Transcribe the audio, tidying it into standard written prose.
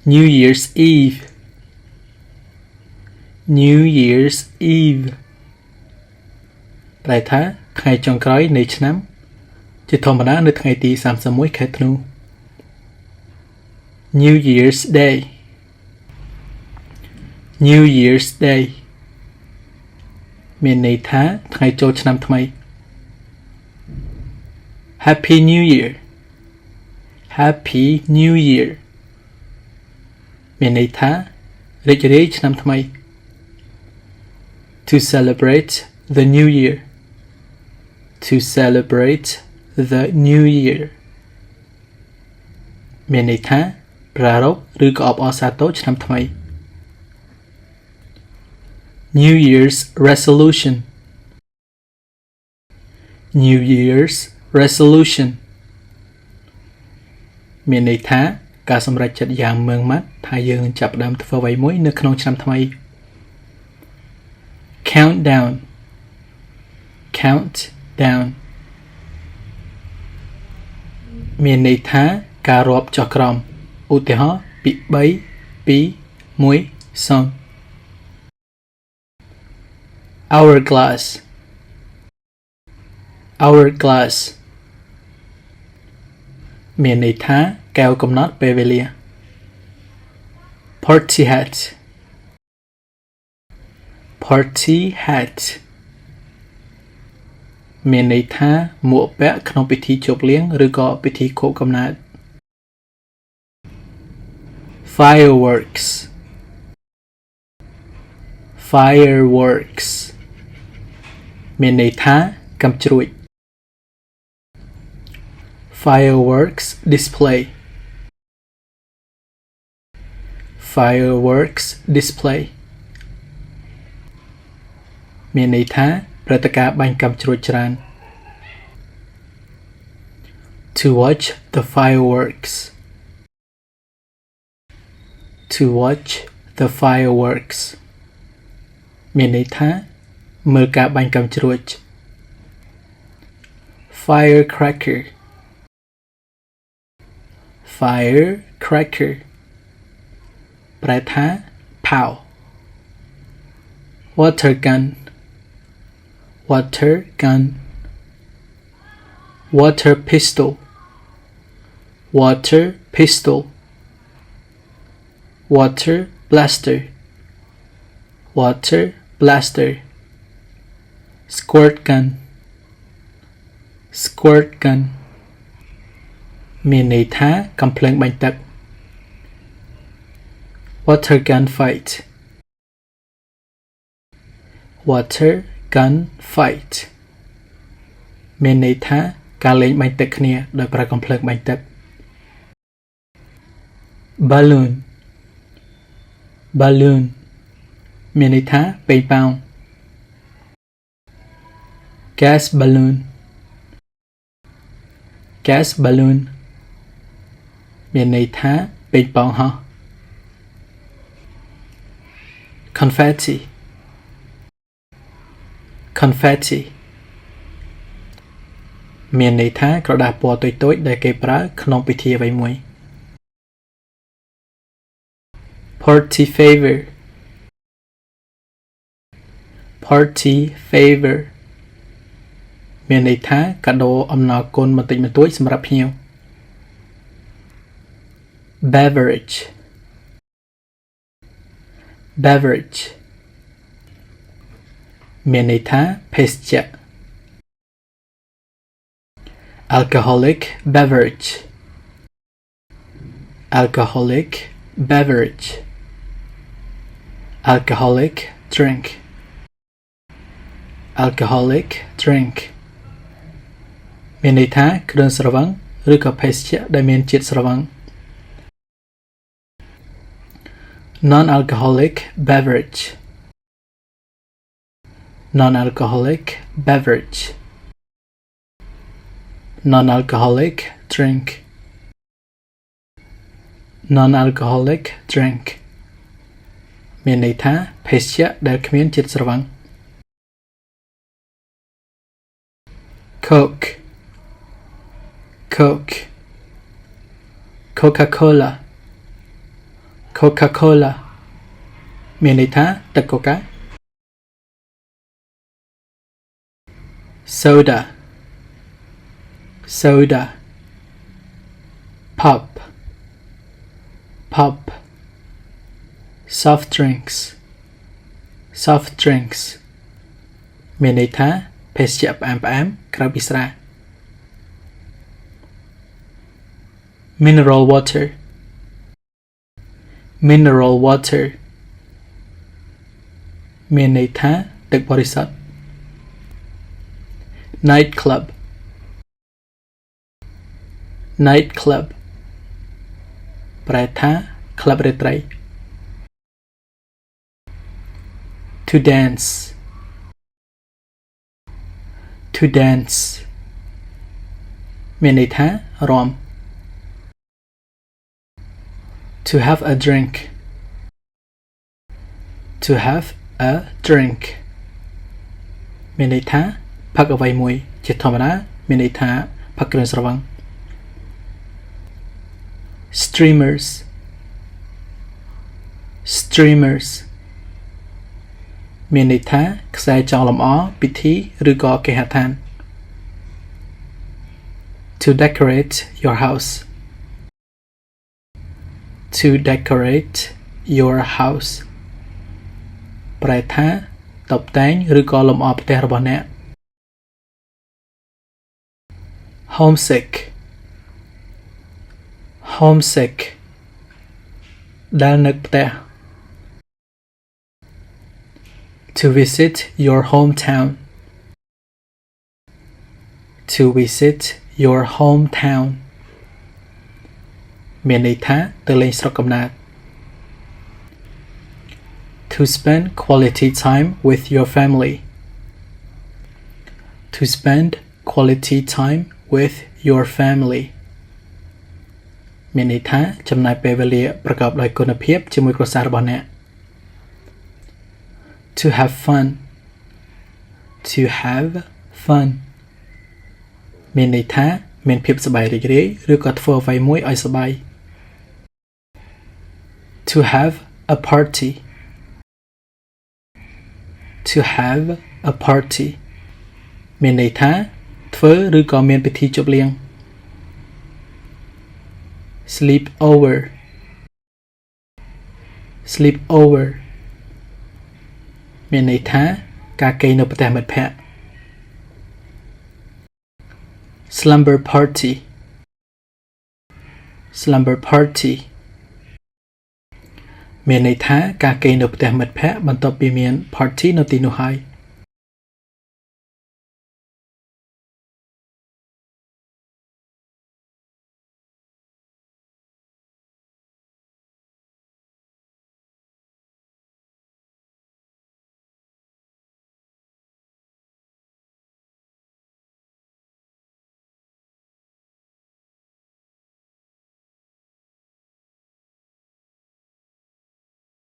New Year's Eve New Year's Eve ប្រែថាថ្ងៃចុងក្រោយនៃឆ្នាំជាធម្មតានៅថ្ងៃទី31ខែធ្នូ New Year's Day New Year's Day មានន័យថាថ្ងៃចូលឆ្នាំថ្មី Happy New Year Happy New Year មានន័យថារីករាយឆ្នាំថ្មី To celebrate the new year To celebrate the new year មានន័យថាប្រារព្ធឬក៏អបអរសាទរឆ្នាំថ្មី New Year's resolution New Year's resolution មានន័យថាការសម្រេចចិត្តយ៉ាងម៉ឺងម៉ាត់ថាយើងនឹងចាប់ផ្ដើមធ្វើអ្វីមួយនៅក្នុងឆ្នាំថ្មី Countdown Count down មានន័យថាការរាប់ចុះក្រោមឧទាហរណ៍ពី3 2 1 0 Hourglass Hourglass មានន័យថាកែវកំណត់ពេលវេលា Party hat Party hat មានន័យថាមួកពាក់ក្នុងពិធីជប់លៀងឬក៏ពិធីខួបកំណើត Fireworks Fireworks មានន័យថាកាំជ្រួច Fireworks display Fireworks display មានន័យថាព្រឹត្តិការណ៍បាញ់កាំជ្រួចច្រើន To watch the fireworks To watch the fireworks មានន័យថាមើលការបាញ់កាំជ្រួច Firecracker Firecracker ប្រែថាផៅ Water gun Water gun Water pistol Water pistol Water blaster Water blaster Squirt gun Squirt gun មានន័យថាកំភ្លើងបាញ់ទឹក Water gun fight Water gun fight មានន័យថាការលេងបាញ់ទឹកគ្នាដោយប្រើកំភ្លើងបាញ់ទឹក Balloon Balloon មានន័យថាប៉េងប៉ោង Gas balloon Gas balloon មានន័យថាប៉េងប៉ោងហោះ Confetti Confetti មានន័យថាក្រដាសពណ៌តូចៗដែលគេប្រើក្នុងពិធីអ្វីមួយ Party favor Party favor មានន័យថាកាដូអំណរគុណបន្តិចបន្តួចសម្រាប់ភ្ញៀវ Beverage Beverage មានន័យថាភេសជ្ជៈ Alcoholic beverage Alcoholic beverage Alcoholic drink Alcoholic drink មានន័យថាគ្រឿងស្រវឹងឬក៏ភេសជ្ជៈដែលមានជាតិស្រវឹង Non-alcoholic beverage Non-alcoholic beverage Non-alcoholic drink Non-alcoholic drink មានន័យថាភេសជ្ជៈដែលគ្មានជាតិស្រវឹង Coke Coke Coca-Cola Coca-Cola មានន័យថាទឹកកូកា Soda Soda Pop Pop Soft drinks Soft drinks មានន័យថាភេសជ្ជៈផ្អែមៗក្រៅពីស្រា Mineral water Mineral water មានន័យថាទឹកបរិសុទ្ធ Night club Night club ប្រែថាក្លឹបរាត្រី To dance To dance មានន័យថារាំ To have a drink To have a drink មានន័យថាផឹកអ្វីមួយជាធម្មតាមានន័យថាផឹកគ្រឿងស្រវឹង Streamers Streamers មានន័យថាខ្សែចងលម្អពិធីឬក៏គេហដ្ឋាន To decorate your house To decorate your house ប្រែថាតុបតែងឬក៏លម្អផ្ទះរបស់អ្នក Homesick Homesick ដែលនឹកផ្ទះ To visit your hometown To visit your hometown មានន័យថាទៅលេងស្រុកកំណើត To spend quality time with your family To spend quality time with your family មានន័យថាចំណាយពេលវេលាប្រកបដោយគុណភាពជាមួយគ្រួសាររបស់អ្នក To have fun To have fun មានន័យថាមានភាពសប្បាយរីករាយឬក៏ធ្វើអ្វីមួយឲ្យសប្បាយ To have a party To have a party មានន័យថាធ្វើឬក៏មានពិធីជប់លៀង Sleep over Sleep over មានន័យថាការគេងនៅផ្ទះមិត្តភក្តិ Slumber party Slumber party មានន័យថាការគេងនៅផ្ទះមិត្តភក្តិបន្ទាប់ពីមាន party នៅទីនោះហើយ